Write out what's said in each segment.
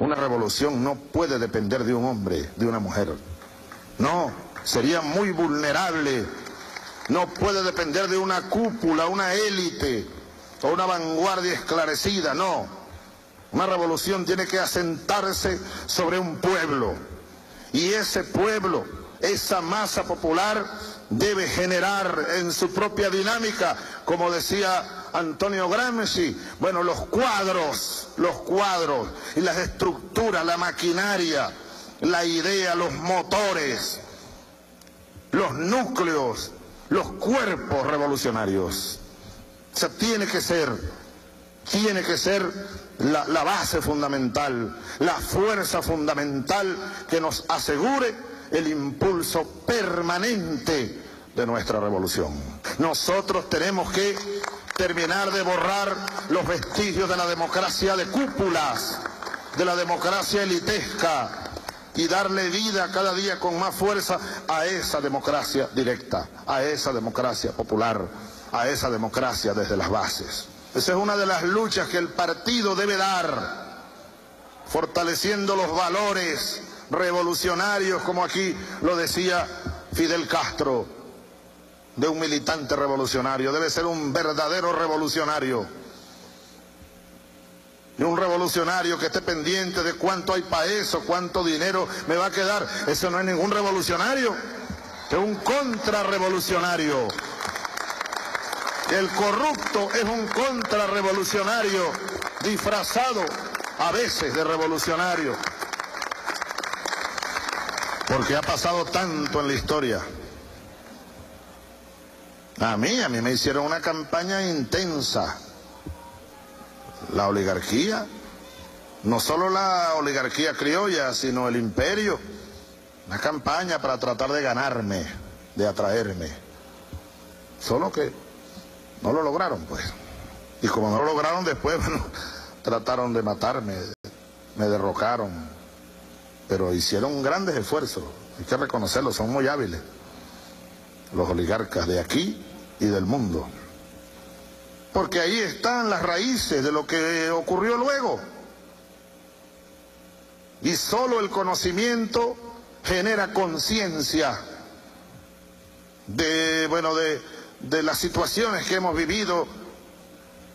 Una revolución no puede depender de un hombre, de una mujer. No, sería muy vulnerable. No puede depender de una cúpula, una élite o una vanguardia esclarecida, no. Una revolución tiene que asentarse sobre un pueblo. Y ese pueblo, esa masa popular, debe generar en su propia dinámica, como decía Antonio Gramsci, bueno, los cuadros y las estructuras, la maquinaria, la idea, los motores, los núcleos, los cuerpos revolucionarios. O sea, tiene que ser la base fundamental, la fuerza fundamental que nos asegure el impulso permanente de nuestra revolución. Nosotros tenemos que terminar de borrar los vestigios de la democracia de cúpulas, de la democracia elitesca, y darle vida cada día con más fuerza a esa democracia directa, a esa democracia popular, a esa democracia desde las bases. Esa es una de las luchas que el partido debe dar, fortaleciendo los valores revolucionarios, como aquí lo decía Fidel Castro, de un militante revolucionario. Debe ser un verdadero revolucionario, y un revolucionario que esté pendiente de cuánto hay para eso, cuánto dinero me va a quedar. Eso no es ningún revolucionario, es un contrarrevolucionario. El corrupto es un contrarrevolucionario disfrazado a veces de revolucionario, porque ha pasado tanto en la historia. A mí me hicieron una campaña intensa. La oligarquía, no solo la oligarquía criolla, sino el imperio. Una campaña para tratar de ganarme, de atraerme. Solo que no lo lograron, pues. Y como no lo lograron después, bueno, trataron de matarme, me derrocaron. Pero hicieron grandes esfuerzos, hay que reconocerlo, son muy hábiles los oligarcas de aquí y del mundo. Porque ahí están las raíces de lo que ocurrió luego. Y solo el conocimiento genera conciencia de las situaciones que hemos vivido,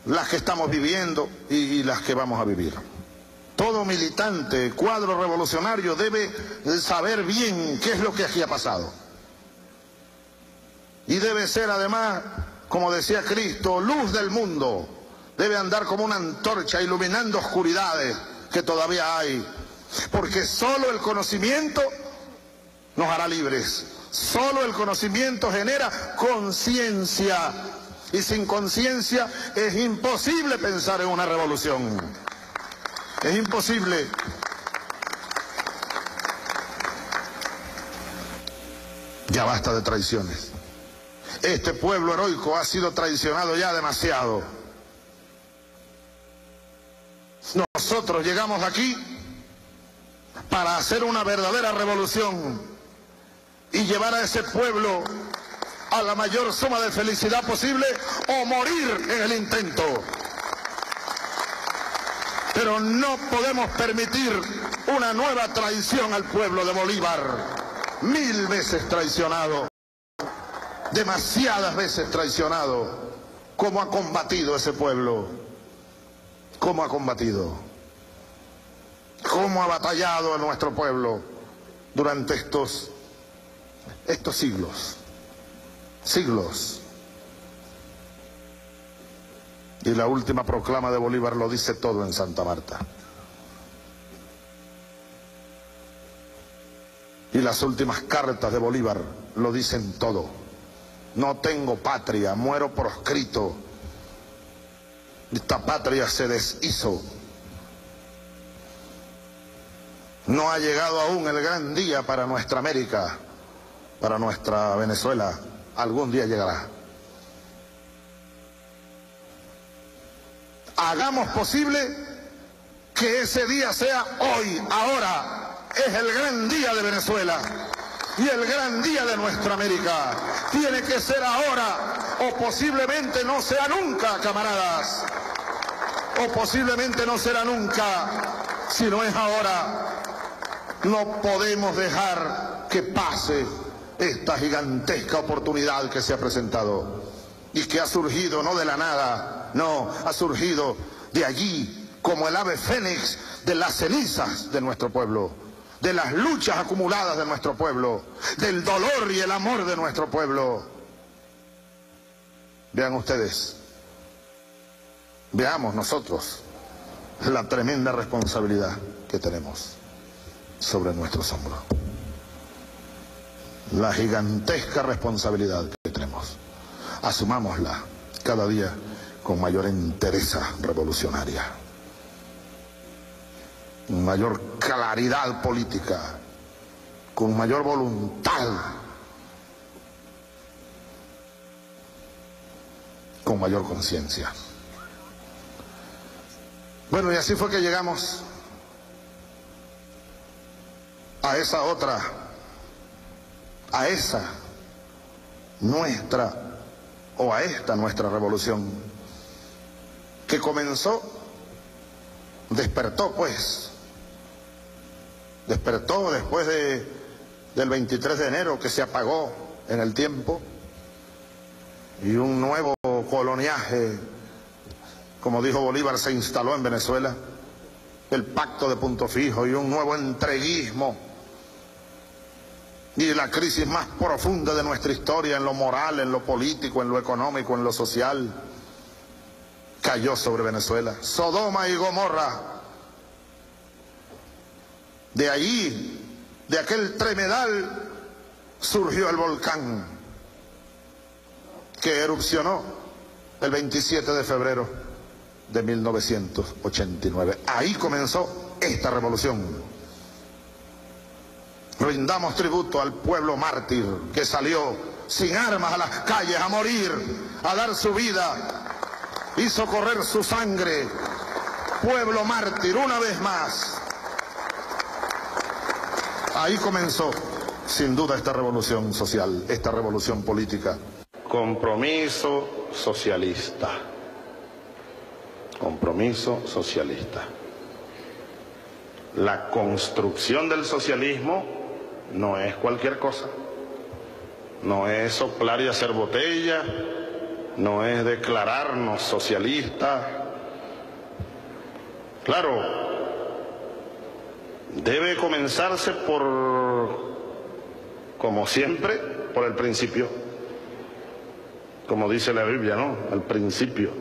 las que estamos viviendo y las que vamos a vivir. Todo militante, cuadro revolucionario debe saber bien qué es lo que aquí ha pasado. Y debe ser además, como decía Cristo, luz del mundo. Debe andar como una antorcha iluminando oscuridades que todavía hay. Porque solo el conocimiento nos hará libres. Solo el conocimiento genera conciencia. Y sin conciencia es imposible pensar en una revolución. Es imposible. Ya basta de traiciones. Este pueblo heroico ha sido traicionado ya demasiado. Nosotros llegamos aquí para hacer una verdadera revolución y llevar a ese pueblo a la mayor suma de felicidad posible o morir en el intento. Pero no podemos permitir una nueva traición al pueblo de Bolívar. 1000 veces traicionado. Demasiadas veces traicionado. ¿Cómo ha combatido ese pueblo? ¿Cómo ha combatido? ¿Cómo ha batallado nuestro pueblo durante estos siglos? Siglos. Y la última proclama de Bolívar lo dice todo en Santa Marta. Y las últimas cartas de Bolívar lo dicen todo. No tengo patria, muero proscrito. Esta patria se deshizo. No ha llegado aún el gran día para nuestra América, para nuestra Venezuela. Algún día llegará. Hagamos posible que ese día sea hoy, ahora. Es el gran día de Venezuela y el gran día de nuestra América. Tiene que ser ahora o posiblemente no sea nunca, camaradas. O posiblemente no será nunca. Si no es ahora, no podemos dejar que pase esta gigantesca oportunidad que se ha presentado y que ha surgido no de la nada, no, ha surgido de allí como el ave fénix de las cenizas de nuestro pueblo, de las luchas acumuladas de nuestro pueblo, del dolor y el amor de nuestro pueblo. Vean ustedes, veamos nosotros la tremenda responsabilidad que tenemos sobre nuestros hombros. La gigantesca responsabilidad que tenemos. Asumámosla cada día con mayor entereza revolucionaria, con mayor claridad política, con mayor voluntad, con mayor conciencia. Bueno, y así fue que llegamos a esa otra, a esa nuestra, o a esta nuestra revolución, que comenzó, despertó después del 23 de enero, que se apagó en el tiempo, y un nuevo coloniaje, como dijo Bolívar, se instaló en Venezuela, el pacto de punto fijo y un nuevo entreguismo, y la crisis más profunda de nuestra historia en lo moral, en lo político, en lo económico, en lo social, cayó sobre Venezuela. Sodoma y Gomorra. De allí, de aquel tremedal, surgió el volcán que erupcionó el 27 de febrero de 1989. Ahí comenzó esta revolución. Rindamos tributo al pueblo mártir que salió sin armas a las calles a morir, a dar su vida, hizo correr su sangre. Pueblo mártir, una vez más. Ahí comenzó, sin duda, esta revolución social, esta revolución política. Compromiso socialista. Compromiso socialista. La construcción del socialismo no es cualquier cosa. No es soplar y hacer botella, no es declararnos socialistas. Claro, debe comenzarse como siempre, por el principio. Como dice la Biblia, ¿no? El principio.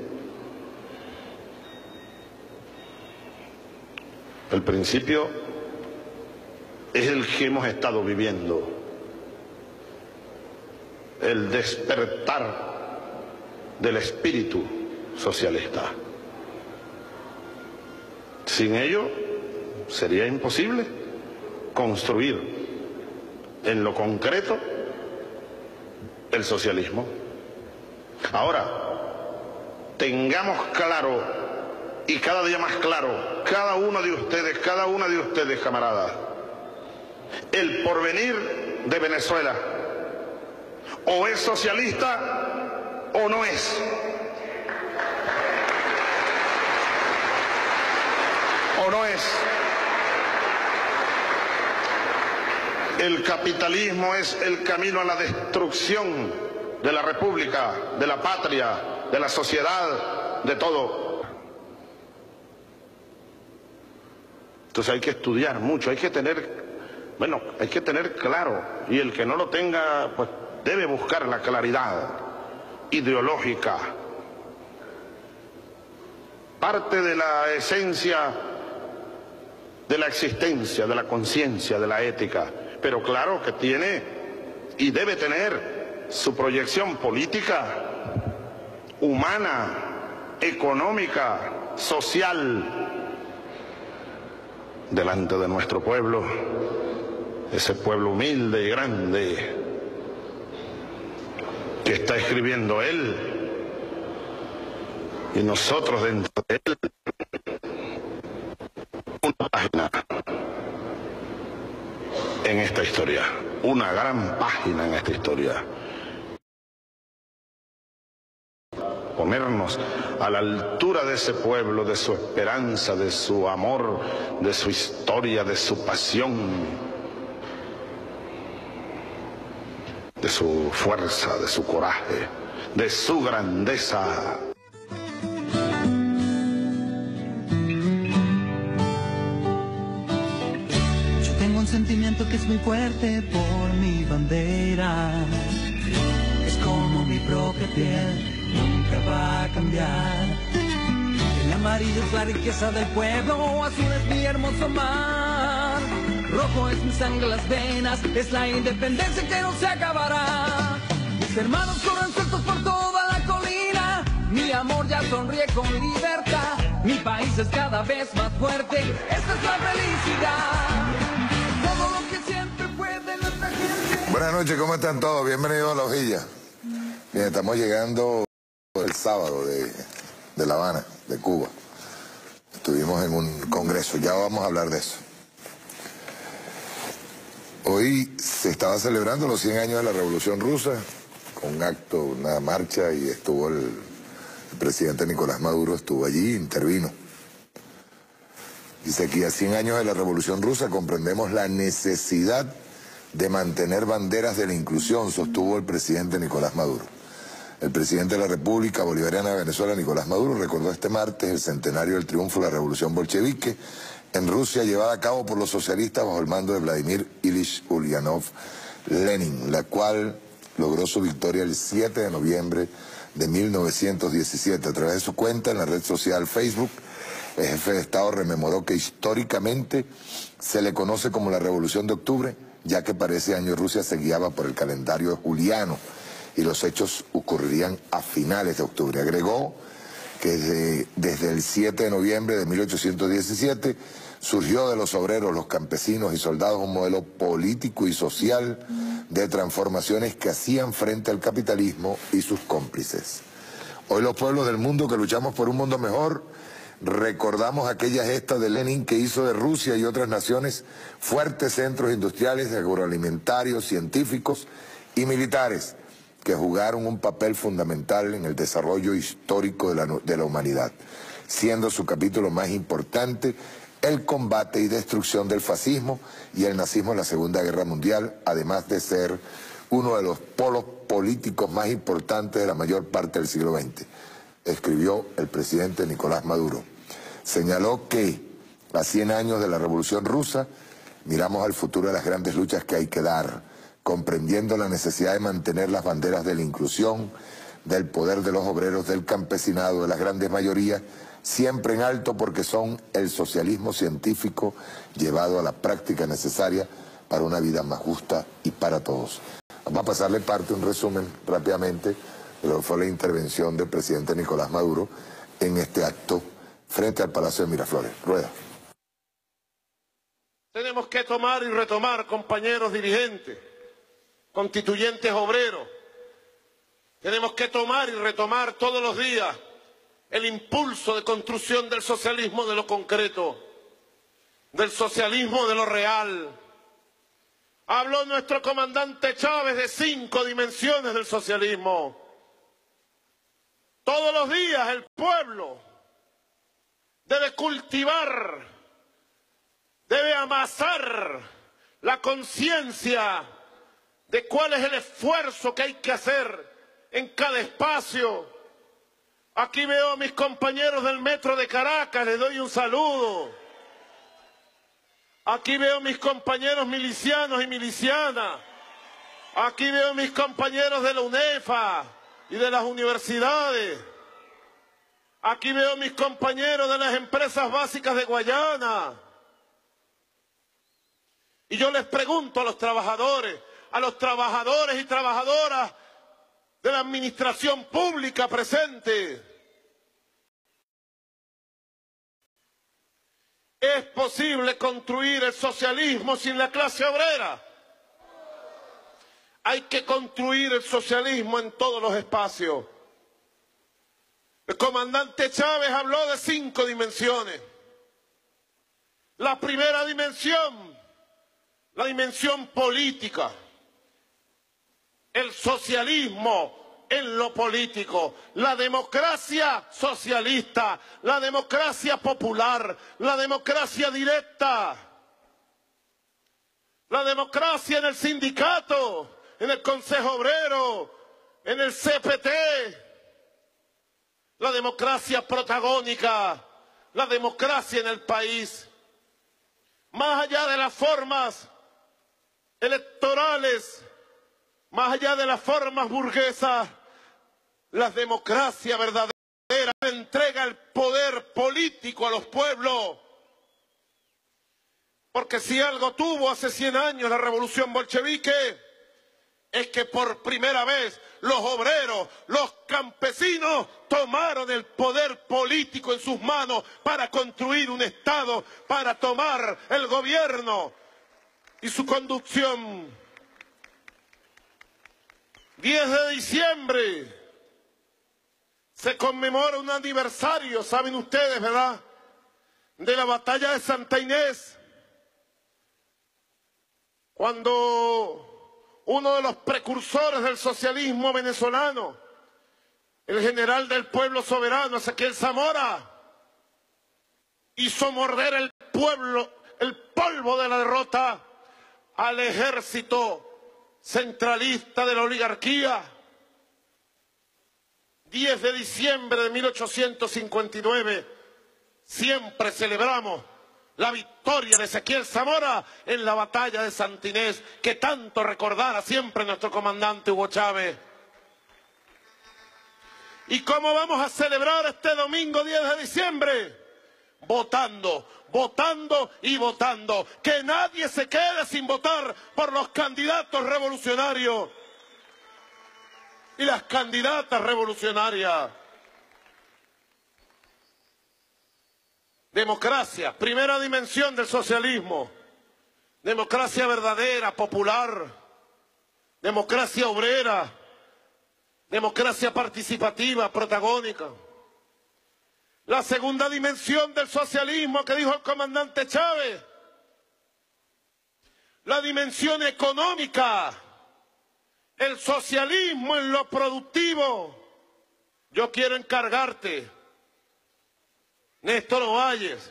El principio es el que hemos estado viviendo. El despertar del espíritu socialista. Sin ello sería imposible construir en lo concreto el socialismo. Ahora, tengamos claro, y cada día más claro, cada una de ustedes, camaradas, el porvenir de Venezuela o es socialista o no es. O no es. El capitalismo es el camino a la destrucción de la república, de la patria, de la sociedad, de todo. Entonces hay que estudiar mucho, hay que tener claro, y el que no lo tenga, pues debe buscar la claridad ideológica. Parte de la esencia de la existencia, de la conciencia, de la ética, pero claro que tiene y debe tener su proyección política, humana, económica, social, delante de nuestro pueblo, ese pueblo humilde y grande que está escribiendo él y nosotros dentro de él, una página en esta historia, una gran página en esta historia. ponernos a la altura de ese pueblo, de su esperanza, de su amor, de su historia, de su pasión, de su fuerza, de su coraje, de su grandeza. Yo tengo un sentimiento que es muy fuerte por mi bandera. Es como mi propia piel, nunca va a cambiar. El amarillo es la riqueza del pueblo, azul es mi hermoso mar. Rojo es mi sangre, las venas, es la independencia que no se acabará. Mis hermanos corren sueltos por toda la colina, mi amor ya sonríe con libertad. Mi país es cada vez más fuerte, esta es la felicidad. Todo lo que siempre fue de nuestra gente. Buenas noches, ¿cómo están todos? Bienvenidos a La Hojilla. Bien, estamos llegando el sábado de La Habana, de Cuba. Estuvimos en un congreso, ya vamos a hablar de eso. Hoy se estaba celebrando los 100 años de la Revolución Rusa, con un acto, una marcha, y estuvo el presidente Nicolás Maduro, estuvo allí, intervino. Dice aquí, a 100 años de la Revolución Rusa comprendemos la necesidad de mantener banderas de la inclusión, sostuvo el presidente Nicolás Maduro. El presidente de la República Bolivariana de Venezuela, Nicolás Maduro, recordó este martes el centenario del triunfo de la Revolución Bolchevique en Rusia, llevada a cabo por los socialistas bajo el mando de Vladimir Ilich Ulyanov Lenin, la cual logró su victoria el 7 de noviembre de 1917. A través de su cuenta en la red social Facebook, el jefe de Estado rememoró que históricamente se le conoce como la Revolución de Octubre, ya que para ese año Rusia se guiaba por el calendario juliano y los hechos ocurrirían a finales de octubre. Agregó que desde el 7 de noviembre de 1817 surgió de los obreros, los campesinos y soldados un modelo político y social de transformaciones que hacían frente al capitalismo y sus cómplices. Hoy los pueblos del mundo que luchamos por un mundo mejor recordamos aquella gesta de Lenin que hizo de Rusia y otras naciones fuertes centros industriales, agroalimentarios, científicos y militares que jugaron un papel fundamental en el desarrollo histórico de la humanidad, siendo su capítulo más importante el combate y destrucción del fascismo y el nazismo en la Segunda Guerra Mundial, además de ser uno de los polos políticos más importantes de la mayor parte del siglo XX, escribió el presidente Nicolás Maduro. Señaló que a 100 años de la Revolución Rusa miramos al futuro de las grandes luchas que hay que dar, comprendiendo la necesidad de mantener las banderas de la inclusión, del poder de los obreros, del campesinado, de las grandes mayorías, siempre en alto porque son el socialismo científico llevado a la práctica necesaria para una vida más justa y para todos. Vamos a pasarle un resumen rápidamente de lo que fue la intervención del presidente Nicolás Maduro en este acto frente al Palacio de Miraflores. Rueda. Tenemos que tomar y retomar, compañeros dirigentes, constituyentes obreros. Tenemos que tomar y retomar todos los días el impulso de construcción del socialismo de lo concreto, del socialismo de lo real. Habló nuestro comandante Chávez de 5 dimensiones del socialismo. Todos los días el pueblo debe cultivar, debe amasar la conciencia de cuál es el esfuerzo que hay que hacer en cada espacio. Aquí veo a mis compañeros del Metro de Caracas, les doy un saludo. Aquí veo a mis compañeros milicianos y milicianas. Aquí veo a mis compañeros de la UNEFA y de las universidades. Aquí veo a mis compañeros de las empresas básicas de Guayana. Y yo les pregunto a los trabajadores y trabajadoras de la administración pública presente, ¿es posible construir el socialismo sin la clase obrera? Hay que construir el socialismo en todos los espacios. El comandante Chávez habló de 5 dimensiones. La primera dimensión, la dimensión política. El socialismo en lo político. La democracia socialista, la democracia popular, la democracia directa, la democracia en el sindicato, en el Consejo Obrero, en el CPT, la democracia protagónica, la democracia en el país. Más allá de las formas electorales, más allá de las formas burguesas, la democracia verdadera entrega el poder político a los pueblos. Porque si algo tuvo hace 100 años la revolución bolchevique, es que por primera vez los obreros, los campesinos tomaron el poder político en sus manos para construir un Estado, para tomar el gobierno y su conducción. 10 de diciembre se conmemora un aniversario, saben ustedes, ¿verdad?, de la batalla de Santa Inés, cuando uno de los precursores del socialismo venezolano, el general del pueblo soberano, Ezequiel Zamora, hizo morder el polvo de la derrota al ejército centralista de la oligarquía. 10 de diciembre de 1859, siempre celebramos la victoria de Ezequiel Zamora en la batalla de Santa Inés, que tanto recordará siempre nuestro comandante Hugo Chávez. ¿Y cómo vamos a celebrar este domingo 10 de diciembre? Votando, votando y votando. Que nadie se quede sin votar por los candidatos revolucionarios y las candidatas revolucionarias. Democracia, primera dimensión del socialismo. Democracia verdadera, popular. Democracia obrera. Democracia participativa, protagónica. La segunda dimensión del socialismo que dijo el comandante Chávez. La dimensión económica. El socialismo en lo productivo. Yo quiero encargarte, Néstor Ovalles,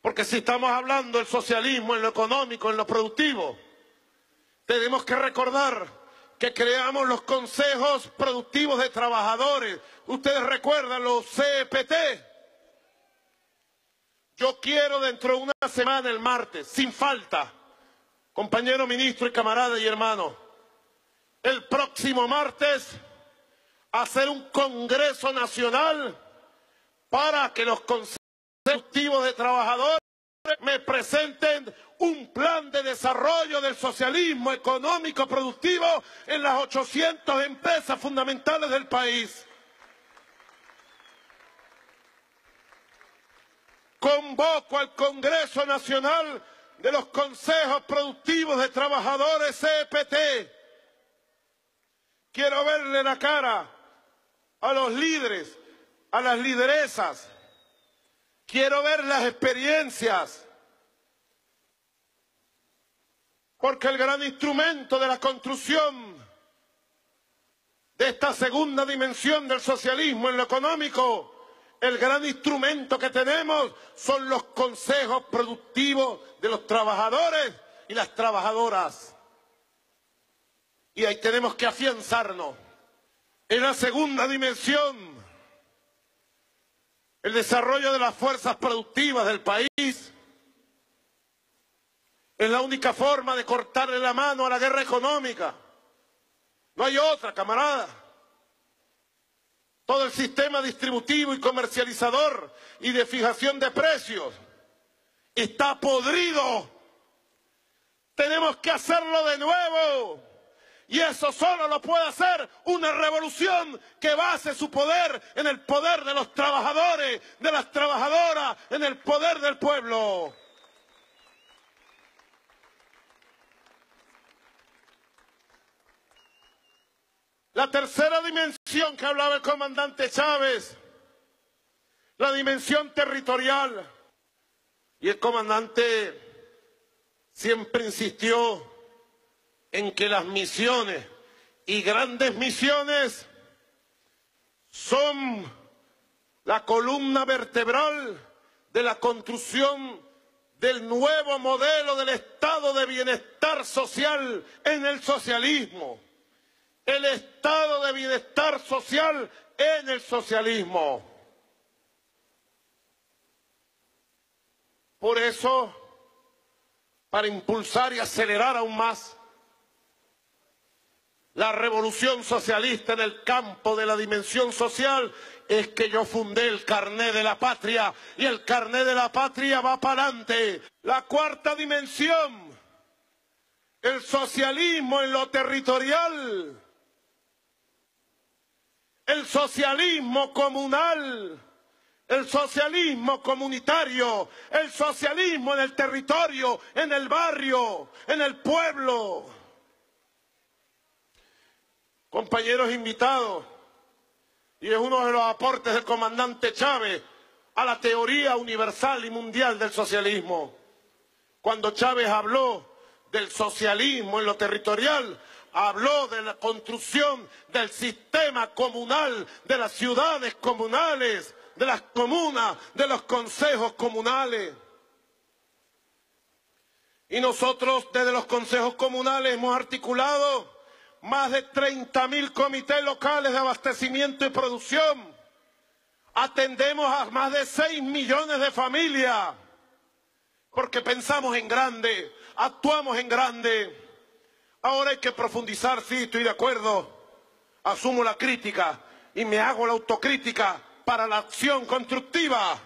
porque si estamos hablando del socialismo en lo económico, en lo productivo, tenemos que recordar que creamos los consejos productivos de trabajadores. Ustedes recuerdan los CPT. Yo quiero dentro de una semana, el martes, sin falta, compañero ministro y camarada y hermano, el próximo martes, hacer un congreso nacional para que los consejos productivos de trabajadores me presenten un plan de desarrollo del socialismo económico productivo en las 800 empresas fundamentales del país. Convoco al Congreso Nacional de los Consejos Productivos de Trabajadores CPT. Quiero verle la cara a los líderes, a las lideresas. Quiero ver las experiencias. Porque el gran instrumento de la construcción de esta segunda dimensión del socialismo en lo económico, el gran instrumento que tenemos son los consejos productivos de los trabajadores y las trabajadoras. Y ahí tenemos que afianzarnos. En la segunda dimensión, el desarrollo de las fuerzas productivas del país es la única forma de cortarle la mano a la guerra económica. No hay otra, camarada. Todo el sistema distributivo y comercializador y de fijación de precios está podrido. Tenemos que hacerlo de nuevo. Y eso solo lo puede hacer una revolución que base su poder en el poder de los trabajadores, de las trabajadoras, en el poder del pueblo. La tercera dimensión que hablaba el comandante Chávez, la dimensión territorial. Y el comandante siempre insistió en que las misiones y grandes misiones son la columna vertebral de la construcción del nuevo modelo del estado de bienestar social en el socialismo. El estado de bienestar social en el socialismo. Por eso, para impulsar y acelerar aún más la revolución socialista en el campo de la dimensión social, es que yo fundé el Carné de la Patria, y el Carné de la Patria va para adelante. La cuarta dimensión, el socialismo en lo territorial, el socialismo comunal, el socialismo comunitario, el socialismo en el territorio, en el barrio, en el pueblo. Compañeros invitados, y es uno de los aportes del comandante Chávez a la teoría universal y mundial del socialismo. Cuando Chávez habló del socialismo en lo territorial, habló de la construcción del sistema comunal, de las ciudades comunales, de las comunas, de los consejos comunales. Y nosotros desde los consejos comunales hemos articulado más de 30.000 comités locales de abastecimiento y producción. Atendemos a más de 6 millones de familias, porque pensamos en grande, actuamos en grande. Ahora hay que profundizar, sí, estoy de acuerdo. Asumo la crítica y me hago la autocrítica para la acción constructiva.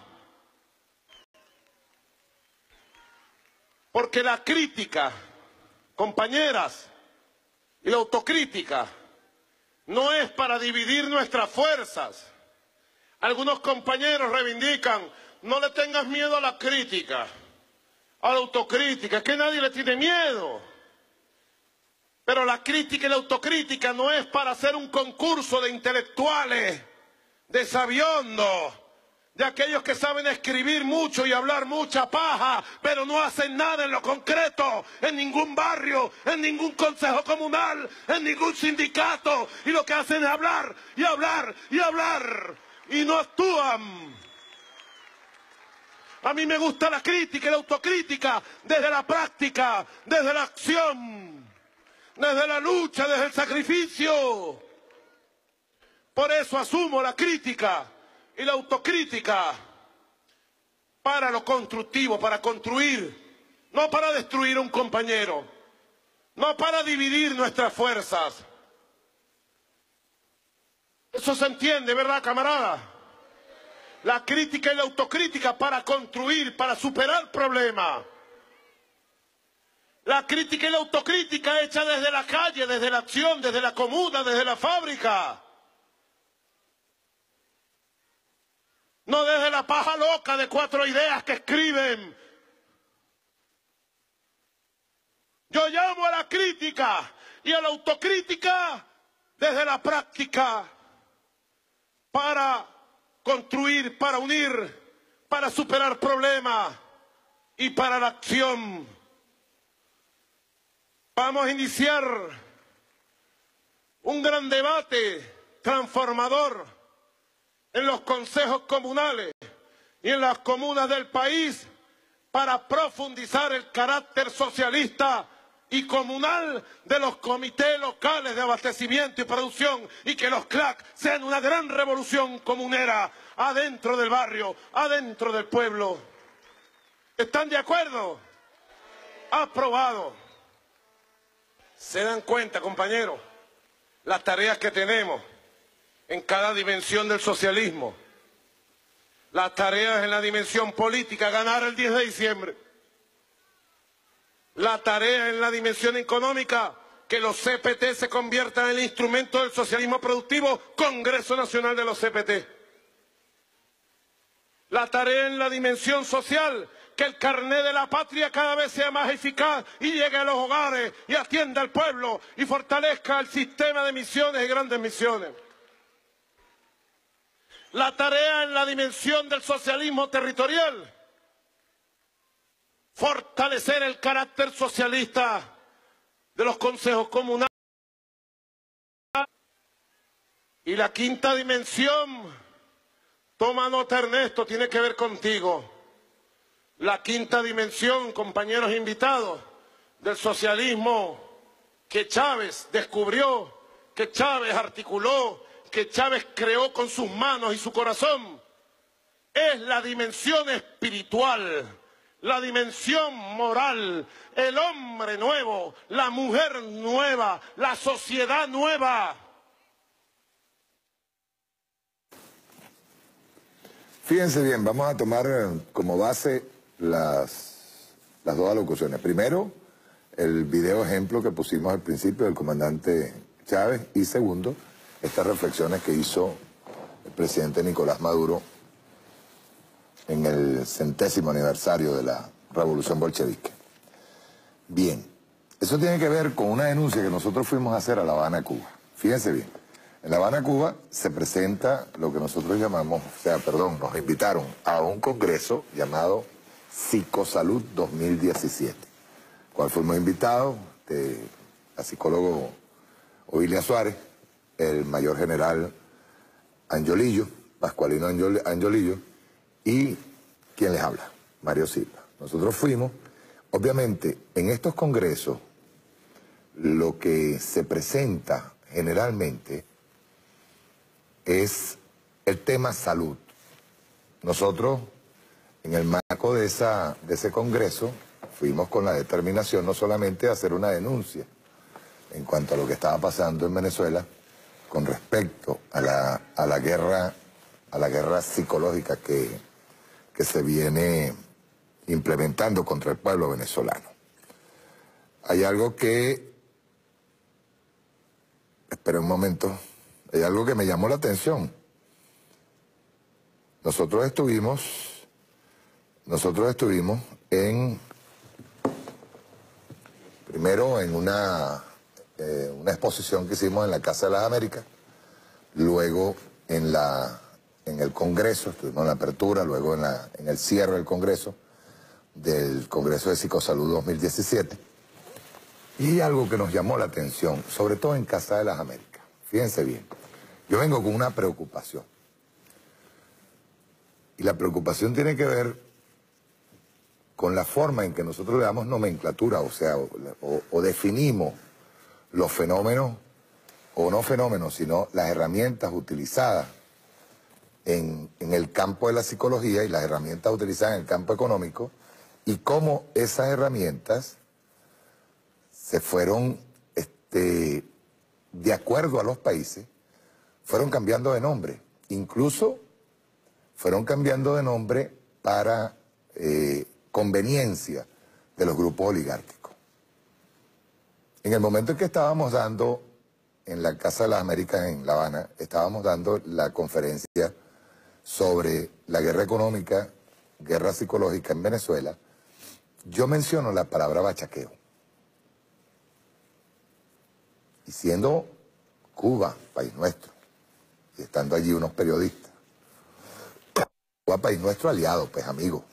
Porque la crítica, compañeras, y la autocrítica no es para dividir nuestras fuerzas. Algunos compañeros reivindican, no le tengas miedo a la crítica, a la autocrítica, es que nadie le tiene miedo. Pero la crítica y la autocrítica no es para hacer un concurso de intelectuales, de sabiondos, de aquellos que saben escribir mucho y hablar mucha paja, pero no hacen nada en lo concreto, en ningún barrio, en ningún consejo comunal, en ningún sindicato, y lo que hacen es hablar y hablar y hablar, y no actúan. A mí me gusta la crítica y la autocrítica desde la práctica, desde la acción, desde la lucha, desde el sacrificio. Por eso asumo la crítica y la autocrítica para lo constructivo, para construir, no para destruir a un compañero, no para dividir nuestras fuerzas. Eso se entiende, ¿verdad, camarada? La crítica y la autocrítica para construir, para superar problemas. La crítica y la autocrítica hecha desde la calle, desde la acción, desde la comuna, desde la fábrica. No desde la paja loca de 4 ideas que escriben. Yo llamo a la crítica y a la autocrítica desde la práctica para construir, para unir, para superar problemas y para la acción. Vamos a iniciar un gran debate transformador en los consejos comunales y en las comunas del país para profundizar el carácter socialista y comunal de los comités locales de abastecimiento y producción, y que los CLAC sean una gran revolución comunera adentro del barrio, adentro del pueblo. ¿Están de acuerdo? Aprobado. ¿Se dan cuenta, compañeros, las tareas que tenemos en cada dimensión del socialismo? Las tareas en la dimensión política, ganar el 10 de diciembre. La tarea en la dimensión económica, que los CPT se conviertan en el instrumento del socialismo productivo, Congreso Nacional de los CPT. La tarea en la dimensión social, que el Carné de la Patria cada vez sea más eficaz y llegue a los hogares y atienda al pueblo y fortalezca el sistema de misiones y grandes misiones. La tarea en la dimensión del socialismo territorial, fortalecer el carácter socialista de los consejos comunales. Y la quinta dimensión, toma nota Ernesto, tiene que ver contigo. La quinta dimensión, compañeros invitados, del socialismo que Chávez descubrió, que Chávez articuló, que Chávez creó con sus manos y su corazón, es la dimensión espiritual, la dimensión moral, el hombre nuevo, la mujer nueva, la sociedad nueva. Fíjense bien, vamos a tomar como base las dos alocuciones. Primero, el video ejemplo que pusimos al principio del comandante Chávez, y segundo, estas reflexiones que hizo el presidente Nicolás Maduro en el 100º aniversario de la revolución bolchevique. Bien, eso tiene que ver con una denuncia que nosotros fuimos a hacer a La Habana, Cuba. Fíjense bien, en La Habana, Cuba se presenta lo que nosotros llamamos, nos invitaron a un congreso llamado Psicosalud 2017, cual fuimos invitados a psicólogo Ovilia Suárez, el mayor general Angiolillo, Pascualino Angiolillo, y quien les habla, Mario Silva. Nosotros fuimos, obviamente, en estos congresos, lo que se presenta generalmente es el tema salud. Nosotros, en el marco de ese congreso, fuimos con la determinación no solamente de hacer una denuncia en cuanto a lo que estaba pasando en Venezuela con respecto a la guerra psicológica que se viene implementando contra el pueblo venezolano. Hay algo que, espera un momento, hay algo que me llamó la atención. Nosotros estuvimos primero en una exposición que hicimos en la Casa de las Américas, luego en el Congreso, estuvimos en la apertura, luego en el cierre del Congreso de Psicosalud 2017, y algo que nos llamó la atención, sobre todo en Casa de las Américas. Fíjense bien, yo vengo con una preocupación, y la preocupación tiene que ver con la forma en que nosotros le damos nomenclatura, o definimos los fenómenos, o no fenómenos, sino las herramientas utilizadas en el campo de la psicología y las herramientas utilizadas en el campo económico, y cómo esas herramientas se fueron, de acuerdo a los países, fueron cambiando de nombre. Incluso fueron cambiando de nombre para conveniencia de los grupos oligárquicos. En el momento en que estábamos dando, en la Casa de las Américas en La Habana, estábamos dando la conferencia sobre la guerra económica, guerra psicológica en Venezuela, yo menciono la palabra bachaqueo. Y siendo Cuba, país nuestro, y estando allí unos periodistas, Cuba, país nuestro aliado, pues amigo,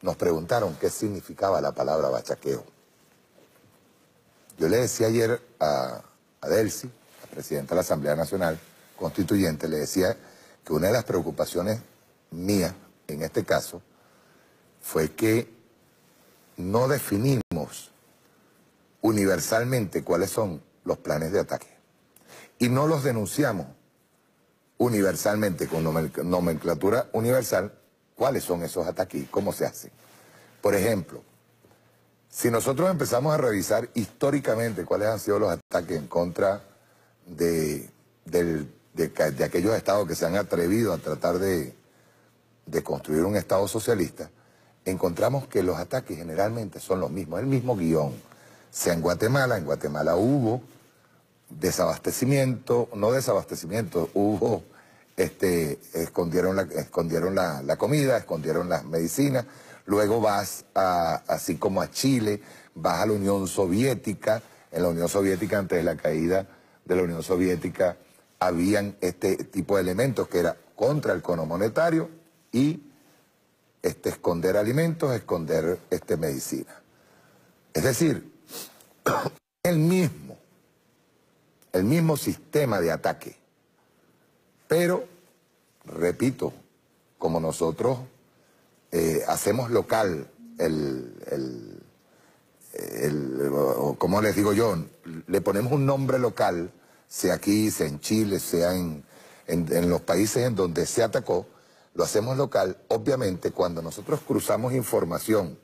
nos preguntaron qué significaba la palabra bachaqueo. Yo le decía ayer a Delcy, la presidenta de la Asamblea Nacional Constituyente, le decía que una de las preocupaciones mías, en este caso, fue que no definimos universalmente cuáles son los planes de ataque. Y no los denunciamos universalmente, con nomenclatura universal, cuáles son esos ataques y cómo se hacen. Por ejemplo, si nosotros empezamos a revisar históricamente cuáles han sido los ataques en contra de aquellos estados que se han atrevido a tratar de construir un estado socialista, encontramos que los ataques generalmente son los mismos, el mismo guión. Sea en Guatemala hubo desabastecimiento, hubo, escondieron la comida, escondieron las medicinas. Luego vas así como a Chile, vas a la Unión Soviética. En la Unión Soviética, antes de la caída de la Unión Soviética, habían este tipo de elementos que era contra el cono monetario y esconder alimentos, esconder medicina. Es decir, el mismo el mismo sistema de ataque. Pero, repito, como nosotros hacemos local como les digo yo, le ponemos un nombre local, sea aquí, sea en Chile, sea en los países en donde se atacó, lo hacemos local. Obviamente, cuando nosotros cruzamos información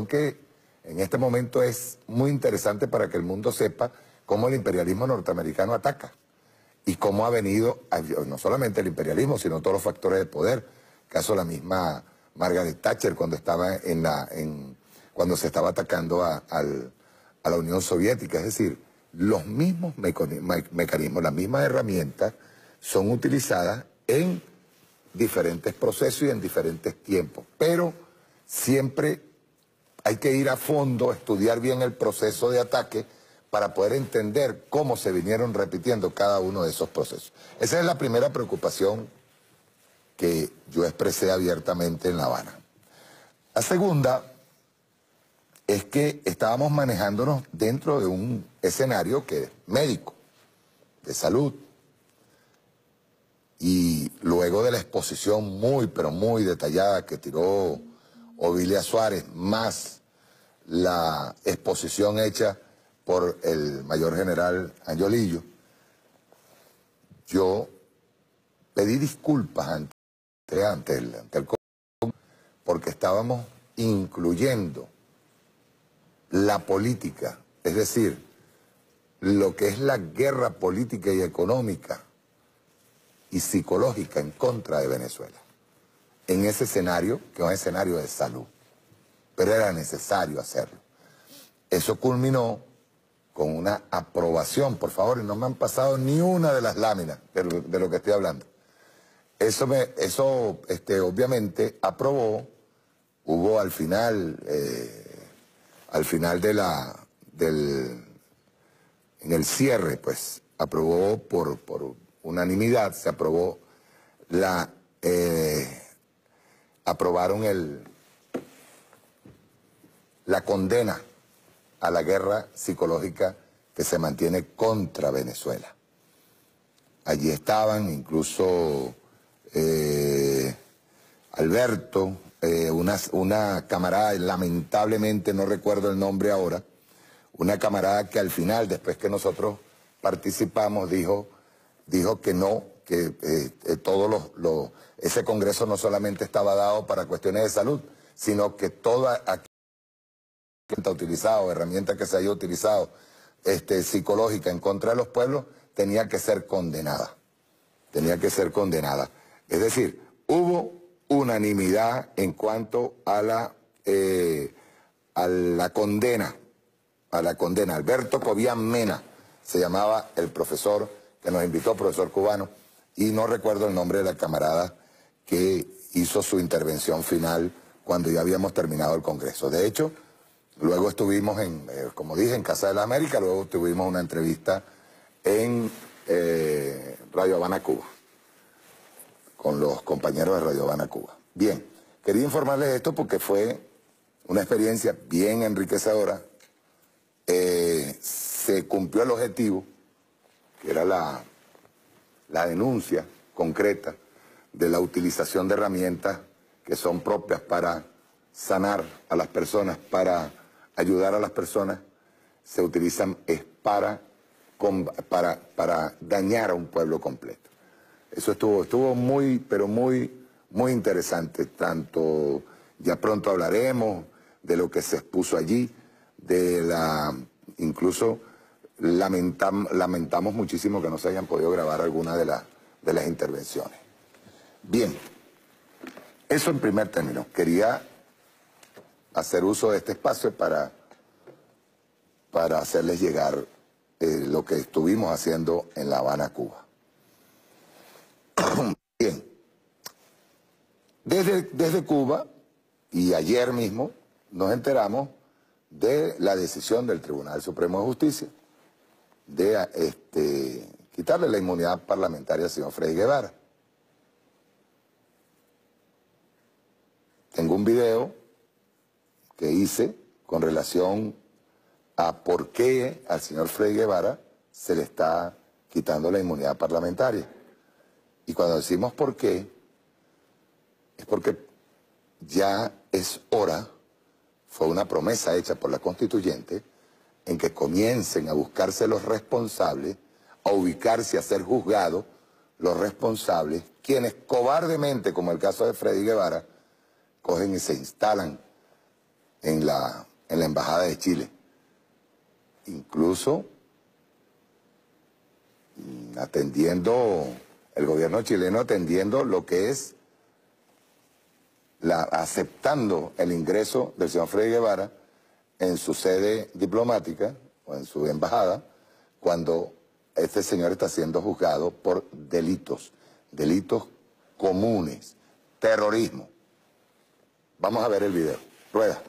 que en este momento es muy interesante para que el mundo sepa cómo el imperialismo norteamericano ataca y cómo ha venido, no solamente el imperialismo, sino todos los factores de poder. Caso la misma Margaret Thatcher cuando estaba cuando se estaba atacando a la Unión Soviética. Es decir, los mismos mecanismos, las mismas herramientas son utilizadas en diferentes procesos y en diferentes tiempos. Pero siempre hay que ir a fondo, estudiar bien el proceso de ataque para poder entender cómo se vinieron repitiendo cada uno de esos procesos. Esa es la primera preocupación que yo expresé abiertamente en La Habana. La segunda es que estábamos manejándonos dentro de un escenario que es médico, de salud, y luego de la exposición muy, pero muy detallada que tiró Ovilia Suárez, más la exposición hecha por el mayor general Angiolillo, yo pedí disculpas ante el Congreso porque estábamos incluyendo la política, es decir, lo que es la guerra política y económica y psicológica en contra de Venezuela, en ese escenario, que es un escenario de salud. Pero era necesario hacerlo. Eso culminó con una aprobación, por favor, y no me han pasado ni una de las láminas de lo que estoy hablando. Eso obviamente aprobó, hubo al final en el cierre, pues, aprobó por unanimidad, se aprobó aprobaron la condena a la guerra psicológica que se mantiene contra Venezuela. Allí estaban incluso Alberto, una camarada, lamentablemente no recuerdo el nombre ahora, una camarada que al final, después que nosotros participamos, dijo que no, que ese Congreso no solamente estaba dado para cuestiones de salud, sino que toda herramienta que se haya utilizado psicológica en contra de los pueblos tenía que ser condenada. Tenía que ser condenada. Es decir, hubo unanimidad en cuanto a la condena. Alberto Cobian Mena se llamaba el profesor que nos invitó, profesor cubano, y no recuerdo el nombre de la camarada que hizo su intervención final cuando ya habíamos terminado el Congreso. De hecho, luego estuvimos como dije, en Casa de la América, luego tuvimos una entrevista en Radio Habana, Cuba, con los compañeros de Radio Habana, Cuba. Bien, quería informarles esto porque fue una experiencia bien enriquecedora. Se cumplió el objetivo, que era la denuncia concreta de la utilización de herramientas que son propias para sanar a las personas, para ayudar a las personas, se utilizan para dañar a un pueblo completo. Eso estuvo muy, pero muy interesante. Tanto, ya pronto hablaremos de lo que se expuso allí, incluso lamentamos muchísimo que no se hayan podido grabar algunas de las intervenciones. Bien, eso en primer término. Quería hacer uso de este espacio para hacerles llegar lo que estuvimos haciendo en La Habana, Cuba. Bien, desde Cuba, y ayer mismo nos enteramos de la decisión del Tribunal Supremo de Justicia de quitarle la inmunidad parlamentaria al señor Freddy Guevara. Tengo un video que hice con relación a por qué al señor Freddy Guevara se le está quitando la inmunidad parlamentaria. Y cuando decimos por qué, es porque ya es hora, fue una promesa hecha por la constituyente, en que comiencen a buscarse los responsables, a ubicarse, a ser juzgados los responsables, quienes cobardemente, como el caso de Freddy Guevara, cogen y se instalan en la Embajada de Chile. Incluso el gobierno chileno atendiendo lo que es aceptando el ingreso del señor Freddy Guevara en su sede diplomática o en su embajada, cuando este señor está siendo juzgado por delitos comunes, terrorismo. Vamos a ver el video. Rueda.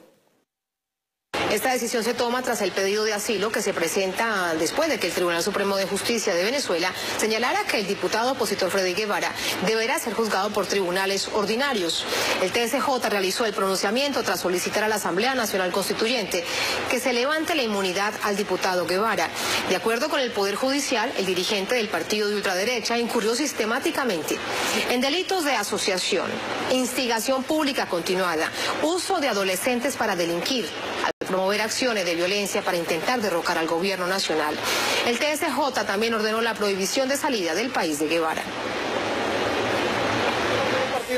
Esta decisión se toma tras el pedido de asilo que se presenta después de que el Tribunal Supremo de Justicia de Venezuela señalara que el diputado opositor Freddy Guevara deberá ser juzgado por tribunales ordinarios. El TSJ realizó el pronunciamiento tras solicitar a la Asamblea Nacional Constituyente que se levante la inmunidad al diputado Guevara. De acuerdo con el Poder Judicial, el dirigente del partido de ultraderecha incurrió sistemáticamente en delitos de asociación, instigación pública continuada, uso de adolescentes para delinquir, promover acciones de violencia para intentar derrocar al gobierno nacional. El TSJ también ordenó la prohibición de salida del país de Guevara.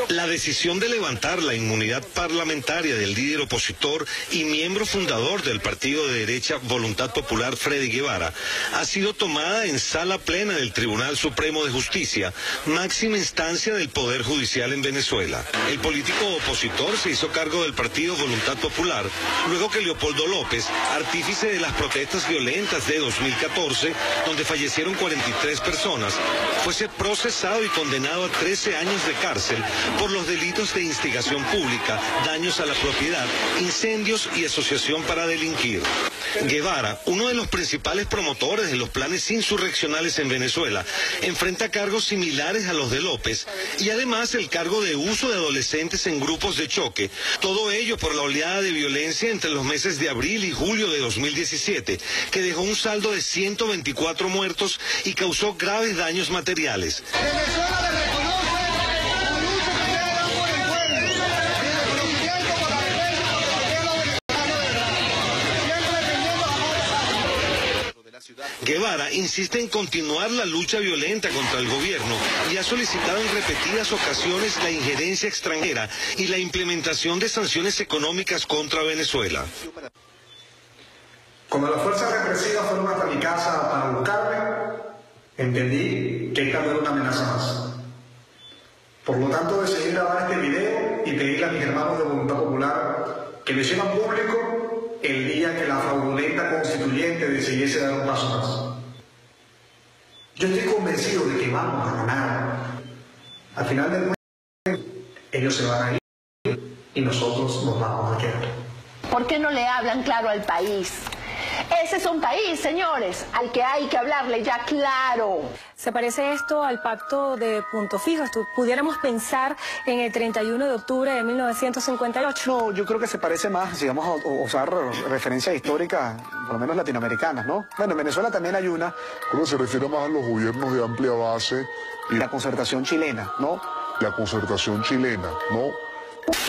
La decisión de levantar la inmunidad parlamentaria del líder opositor y miembro fundador del partido de derecha Voluntad Popular, Freddy Guevara, ha sido tomada en sala plena del Tribunal Supremo de Justicia, máxima instancia del Poder Judicial en Venezuela. El político opositor se hizo cargo del partido Voluntad Popular, luego que Leopoldo López, artífice de las protestas violentas de 2014, donde fallecieron 43 personas, fuese procesado y condenado a 13 años de cárcel por los delitos de instigación pública, daños a la propiedad, incendios y asociación para delinquir. Guevara, uno de los principales promotores de los planes insurreccionales en Venezuela, enfrenta cargos similares a los de López y además el cargo de uso de adolescentes en grupos de choque, todo ello por la oleada de violencia entre los meses de abril y julio de 2017, que dejó un saldo de 124 muertos y causó graves daños materiales. Guevara insiste en continuar la lucha violenta contra el gobierno y ha solicitado en repetidas ocasiones la injerencia extranjera y la implementación de sanciones económicas contra Venezuela. Cuando las fuerzas represivas fueron hasta mi casa para buscarme, entendí que esta no era una amenaza más. Por lo tanto, decidí grabar este video y pedirle a mis hermanos de Voluntad Popular que lo hicieran público el día que la fraudulenta constituyente decidiese dar un paso más. Yo estoy convencido de que vamos a ganar. Al final del mes, ellos se van a ir y nosotros nos vamos a quedar. ¿Por qué no le hablan claro al país? Ese es un país, señores, al que hay que hablarle ya claro. ¿Se parece esto al pacto de Punto Fijo? ¿Pudiéramos pensar en el 31 de octubre de 1958? No, yo creo que se parece más, si vamos a usar referencias históricas, por lo menos latinoamericanas, ¿no? Bueno, en Venezuela también hay una. Creo que se refiere más a los gobiernos de amplia base. Y la concertación chilena, ¿no? La concertación chilena, ¿no?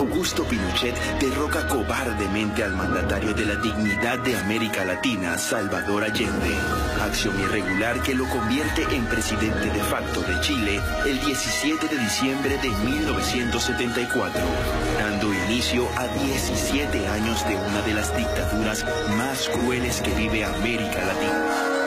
Augusto Pinochet derroca cobardemente al mandatario de la dignidad de América Latina, Salvador Allende. Acción irregular que lo convierte en presidente de facto de Chile el 17 de diciembre de 1974, dando inicio a 17 años de una de las dictaduras más crueles que vive América Latina.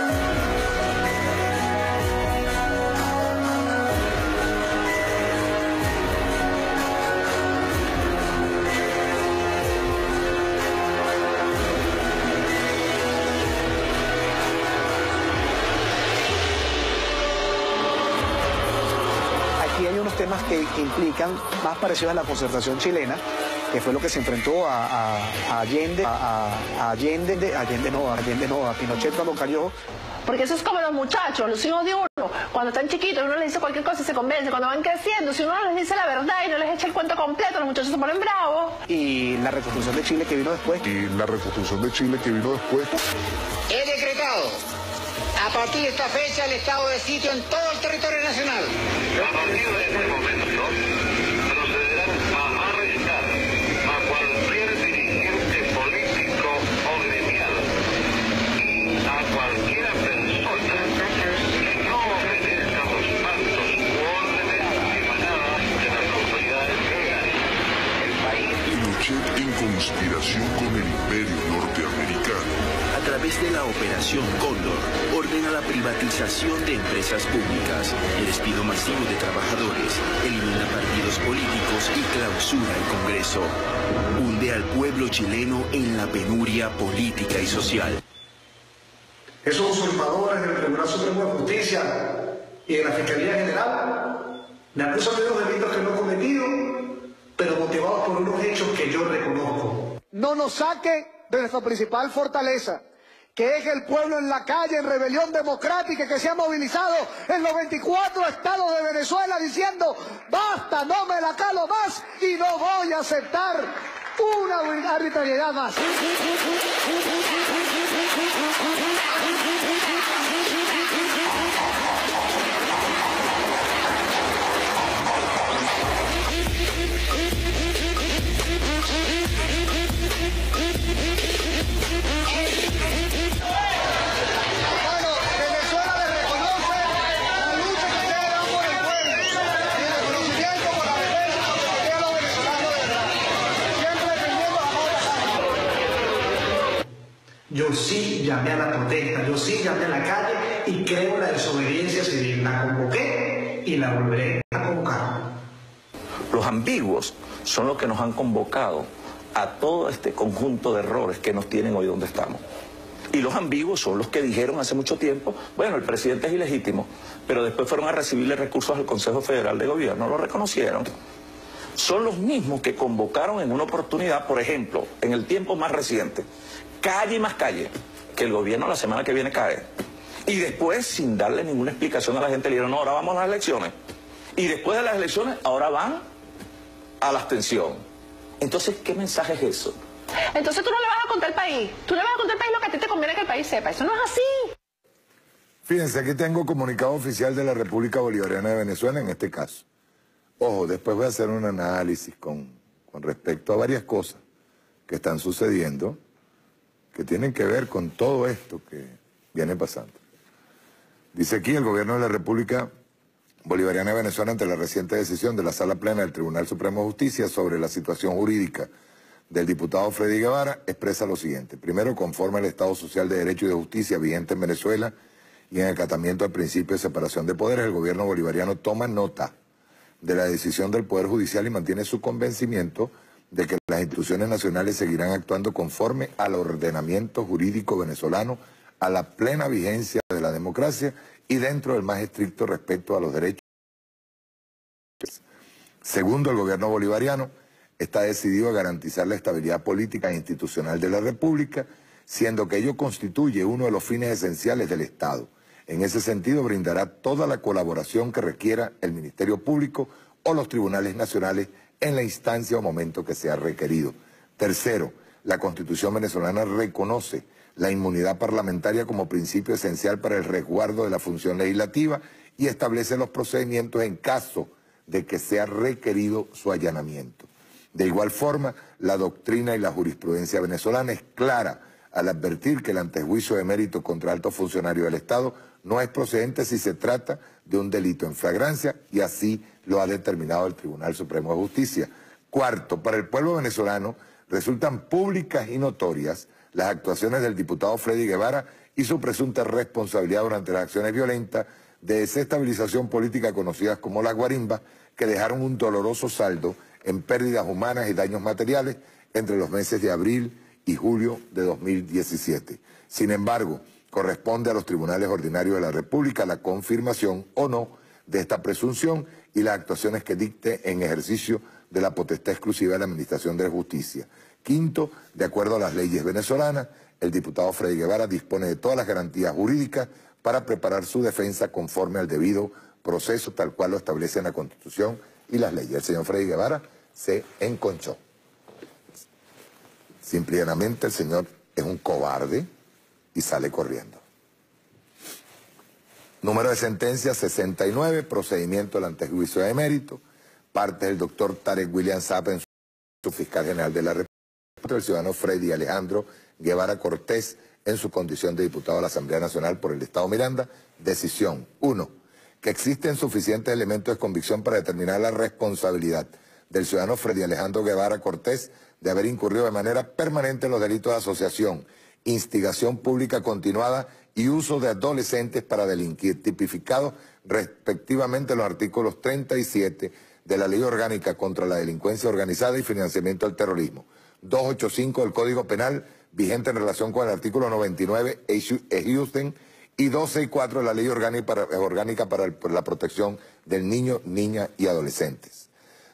Temas que implican más parecidos a la concertación chilena, que fue lo que se enfrentó a Pinochet cuando cayó. Porque eso es como los muchachos, los hijos de uno, cuando están chiquitos, uno les dice cualquier cosa y se convence. Cuando van creciendo, si uno no les dice la verdad y no les echa el cuento completo, los muchachos se ponen bravos. Y la reconstrucción de Chile que vino después. He decretado A partir de esta fecha, el estado de sitio en todo el territorio nacional. A partir de este momento, procederán a arrestar a cualquier dirigente político o gremial y a cualquier persona que no obedezca los mandos u órdenes emanadas de las autoridades legales del país. Pinochet en conspiración con el imperio norteamericano. A través de la Operación Cóndor, ordena la privatización de empresas públicas, el despido masivo de trabajadores, elimina partidos políticos y clausura el Congreso. Hunde al pueblo chileno en la penuria política y social. Esos usurpadores del Tribunal Supremo de Justicia y de la Fiscalía General me acusan de los delitos que no he cometido, pero motivados por unos hechos que yo reconozco. No nos saque de nuestra principal fortaleza, que es el pueblo en la calle, en rebelión democrática, que se ha movilizado en los 24 estados de Venezuela diciendo: basta, no me la calo más y no voy a aceptar una arbitrariedad más. Yo sí llamé a la protesta, yo sí llamé a la calle y creo en la desobediencia civil. La convoqué y la volveré a convocar. Los ambiguos son los que nos han convocado a todo este conjunto de errores que nos tienen hoy donde estamos. Y los ambiguos son los que dijeron hace mucho tiempo: bueno, el presidente es ilegítimo, pero después fueron a recibirle recursos al Consejo Federal de Gobierno, lo reconocieron. Son los mismos que convocaron en una oportunidad, por ejemplo, en el tiempo más reciente, calle y más calle, que el gobierno la semana que viene cae. Y después, sin darle ninguna explicación a la gente, le dijeron: no, ahora vamos a las elecciones. Y después de las elecciones, ahora van a la abstención. Entonces, ¿qué mensaje es eso? Entonces tú no le vas a contar al país. Tú le vas a contar al país lo que a ti te conviene que el país sepa. Eso no es así. Fíjense, aquí tengo comunicado oficial de la República Bolivariana de Venezuela en este caso. Ojo, después voy a hacer un análisis con respecto a varias cosas que están sucediendo, que tienen que ver con todo esto que viene pasando. Dice aquí: el gobierno de la República Bolivariana de Venezuela, ante la reciente decisión de la Sala Plena del Tribunal Supremo de Justicia sobre la situación jurídica del diputado Freddy Guevara, expresa lo siguiente. Primero, conforme al Estado Social de Derecho y de Justicia vigente en Venezuela y en acatamiento al principio de separación de poderes, el gobierno bolivariano toma nota de la decisión del Poder Judicial y mantiene su convencimiento de que las instituciones nacionales seguirán actuando conforme al ordenamiento jurídico venezolano, a la plena vigencia de la democracia y dentro del más estricto respeto a los derechos. Segundo, el gobierno bolivariano está decidido a garantizar la estabilidad política e institucional de la República, siendo que ello constituye uno de los fines esenciales del Estado. En ese sentido, brindará toda la colaboración que requiera el Ministerio Público o los tribunales nacionales en la instancia o momento que sea requerido. Tercero, la Constitución venezolana reconoce la inmunidad parlamentaria como principio esencial para el resguardo de la función legislativa y establece los procedimientos en caso de que sea requerido su allanamiento. De igual forma, la doctrina y la jurisprudencia venezolana es clara al advertir que el antejuicio de mérito contra altos funcionarios del Estado no es procedente si se trata de un delito en flagrancia, y así lo ha determinado el Tribunal Supremo de Justicia. Cuarto, para el pueblo venezolano resultan públicas y notorias las actuaciones del diputado Freddy Guevara y su presunta responsabilidad durante las acciones violentas de desestabilización política conocidas como las guarimbas, que dejaron un doloroso saldo en pérdidas humanas y daños materiales entre los meses de abril y julio de 2017. Sin embargo, corresponde a los tribunales ordinarios de la República la confirmación o no de esta presunción y las actuaciones que dicte en ejercicio de la potestad exclusiva de la Administración de la Justicia. Quinto, de acuerdo a las leyes venezolanas, el diputado Freddy Guevara dispone de todas las garantías jurídicas para preparar su defensa conforme al debido proceso, tal cual lo establecen la Constitución y las leyes. El señor Freddy Guevara se enconchó. Simplemente el señor es un cobarde y sale corriendo. Número de sentencia 69, procedimiento del antejuicio de mérito, parte del doctor Tarek William Saab en su fiscal general de la República, el ciudadano Freddy Alejandro Guevara Cortés en su condición de diputado de la Asamblea Nacional por el Estado Miranda. Decisión 1. Que existen suficientes elementos de convicción para determinar la responsabilidad del ciudadano Freddy Alejandro Guevara Cortés de haber incurrido de manera permanente en los delitos de asociación, instigación pública continuada y uso de adolescentes para delinquir, tipificados respectivamente en los artículos 37 de la Ley Orgánica contra la Delincuencia Organizada y Financiamiento del Terrorismo, 285 del Código Penal, vigente en relación con el artículo 99 Houston, y 264 de la Ley Orgánica para la Protección del Niño, Niña y Adolescentes.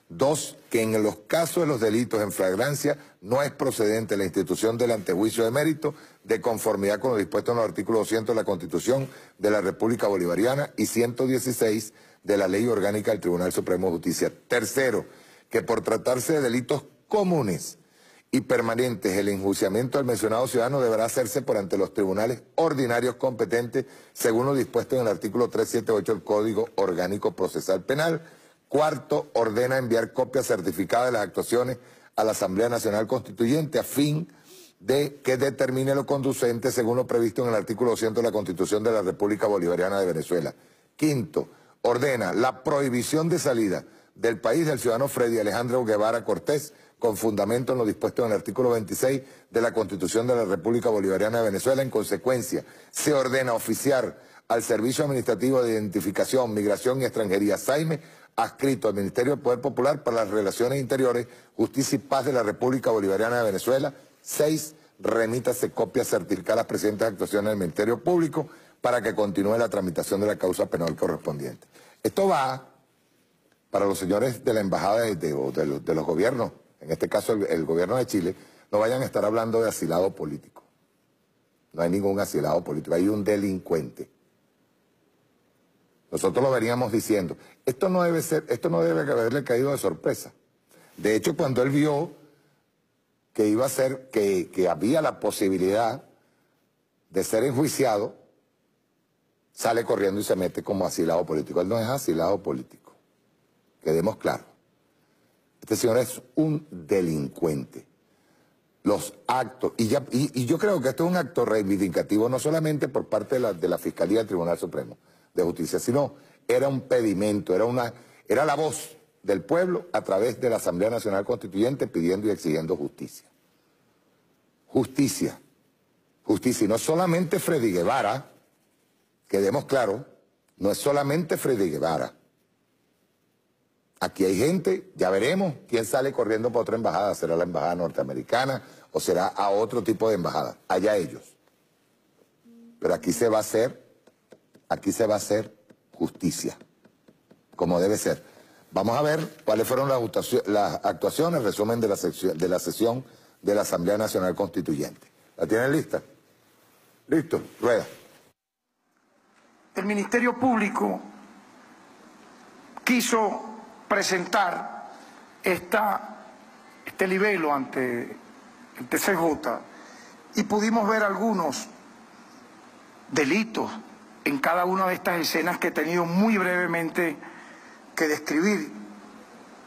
2. Que en los casos de los delitos en flagrancia no es procedente la institución del antejuicio de mérito de conformidad con lo dispuesto en los artículos 200 de la Constitución de la República Bolivariana y 116 de la Ley Orgánica del Tribunal Supremo de Justicia. 3. Que por tratarse de delitos comunes y permanentes, el enjuiciamiento del mencionado ciudadano deberá hacerse por ante los tribunales ordinarios competentes según lo dispuesto en el artículo 378 del Código Orgánico Procesal Penal. 4. Ordena enviar copia certificada de las actuaciones a la Asamblea Nacional Constituyente a fin de que determine lo conducente según lo previsto en el artículo 200 de la Constitución de la República Bolivariana de Venezuela. 5. Ordena la prohibición de salida del país del ciudadano Freddy Alejandro Guevara Cortés con fundamento en lo dispuesto en el artículo 26 de la Constitución de la República Bolivariana de Venezuela. En consecuencia, se ordena oficiar al Servicio Administrativo de Identificación, Migración y Extranjería, SAIME, adscrito al Ministerio del Poder Popular para las Relaciones Interiores, Justicia y Paz de la República Bolivariana de Venezuela. 6. Remítase copia certificada a las presentes actuaciones del Ministerio Público para que continúe la tramitación de la causa penal correspondiente. Esto va para los señores de la embajada de los gobiernos, en este caso el gobierno de Chile, no vayan a estar hablando de asilado político. No hay ningún asilado político, hay un delincuente. Nosotros lo veníamos diciendo. Esto no debe haberle caído de sorpresa. De hecho, cuando él vio que iba a ser, que había la posibilidad de ser enjuiciado, sale corriendo y se mete como asilado político. Él no es asilado político. Quedemos claros. Este señor es un delincuente. Los actos, y yo creo que esto es un acto reivindicativo no solamente por parte de la Fiscalía del Tribunal Supremo de Justicia, sino era un pedimento, era la voz del pueblo a través de la Asamblea Nacional Constituyente pidiendo y exigiendo justicia. Justicia. Justicia. Y no solamente Freddy Guevara, quedemos claros, no es solamente Freddy Guevara. Aquí hay gente, ya veremos quién sale corriendo para otra embajada, será la embajada norteamericana o será a otro tipo de embajada, allá ellos. Pero aquí se va a hacer justicia, como debe ser. Vamos a ver cuáles fueron las actuaciones, resumen de la sesión de la Asamblea Nacional Constituyente. ¿La tienen lista? Listo, rueda. El Ministerio Público quiso presentar este libelo ante el TCJ y pudimos ver algunos delitos en cada una de estas escenas que he tenido muy brevemente que describir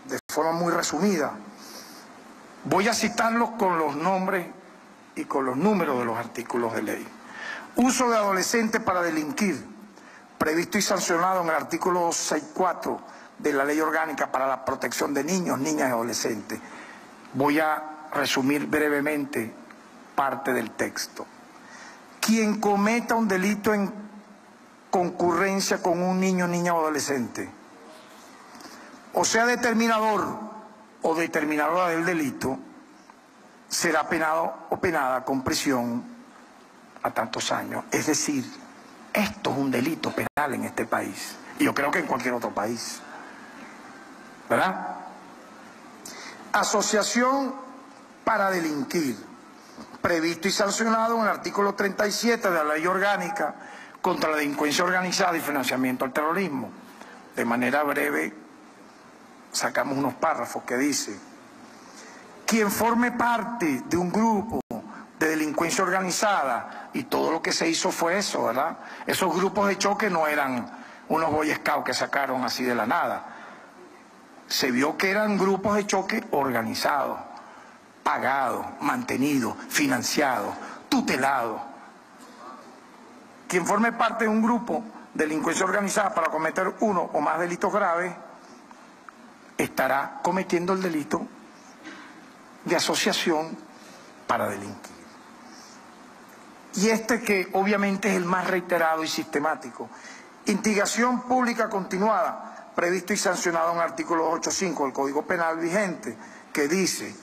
de forma muy resumida. Voy a citarlos con los nombres y con los números de los artículos de ley. Uso de adolescentes para delinquir, previsto y sancionado en el artículo 264 de la Ley Orgánica para la Protección de Niños, Niñas y Adolescentes. Voy a resumir brevemente parte del texto. Quien cometa un delito en concurrencia con un niño, niña o adolescente, o sea determinador o determinadora del delito, será penado o penada con prisión a tantos años. Es decir, esto es un delito penal en este país, y yo creo que en cualquier otro país, ¿verdad? Asociación para delinquir, previsto y sancionado en el artículo 37 de la Ley Orgánica contra la Delincuencia Organizada y Financiamiento al Terrorismo. De manera breve, sacamos unos párrafos que dice: quien forme parte de un grupo de delincuencia organizada, y todo lo que se hizo fue eso, ¿verdad? Esos grupos de choque no eran unos Boy Scouts que sacaron así de la nada. Se vio que eran grupos de choque organizados, pagados, mantenidos, financiados, tutelados. Quien forme parte de un grupo de delincuencia organizada para cometer uno o más delitos graves estará cometiendo el delito de asociación para delinquir. Y este que obviamente es el más reiterado y sistemático: instigación pública continuada, previsto y sancionado en el artículo 8.5 del Código Penal vigente, que dice: